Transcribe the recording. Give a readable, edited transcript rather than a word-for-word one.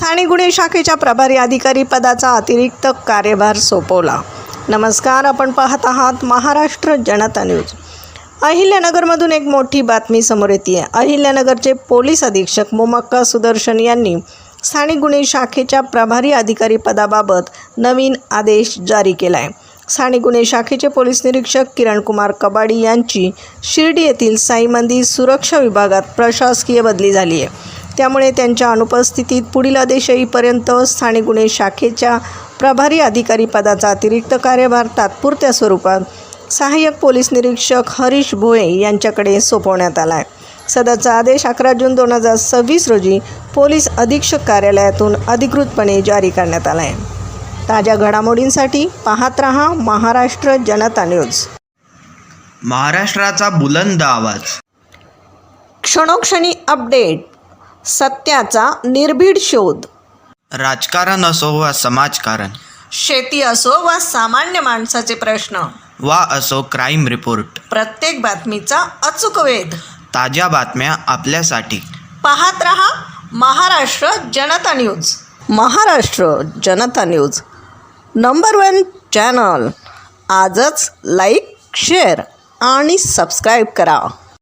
स्थानिक गुन्हे शाखेच्या प्रभारी अधिकारी पदाचा अतिरिक्त कार्यभार सोपवला। नमस्कार, आपण पाहत आहात महाराष्ट्र जनता न्यूज। अहिल्यानगरमधून एक मोठी बातमी समोर येते आहे। अहिल्यानगरचे पोलीस अधीक्षक मोमक्का सुदर्शन यांनी स्थानिक गुन्हे शाखेच्या प्रभारी अधिकारी पदाबाबत नवीन आदेश जारी केला आहे। स्थानिक गुन्हे शाखेचे पोलीस निरीक्षक किरण कुमार कबाडी यांची शिर्डी येथील साई मंदिर सुरक्षा विभागात प्रशासकीय बदली झाली आहे। त्यामुळे त्यांच्या अनुपस्थितीत पुढील आदेश येईपर्यंत स्थानिक गुन्हे शाखेच्या प्रभारी अधिकारी पदाचा अतिरिक्त कार्यभार तात्पुरत्या स्वरूपात सहाय्यक पोलीस निरीक्षक हरीश भोये यांच्याकडे सोपवण्यात आला आहे। सदरचा आदेश 11 जून 2026 रोजी पोलीस अधीक्षक कार्यालयातून अधिकृतपणे जारी करण्यात आला आहे। ताज्या घडामोडींसाठी पाहत रहा महाराष्ट्र जनता न्यूज। महाराष्ट्राचा बुलंद आवाज, क्षणोक्षणी अपडेट, सत्याचा निर्भीड शोध। राजकारण असो वा समाजकारण, शेती असो वा सामान्य माणसाचे प्रश्न, वा असो क्राईम रिपोर्ट, प्रत्येक बातमीचा अचूक वेध। ताज्या बातम्या आपल्यासाठी पाहत रहा महाराष्ट्र जनता न्यूज। महाराष्ट्र जनता न्यूज नंबर 1 चॅनल। आजच लाईक, शेअर आणि सबस्क्राईब करा।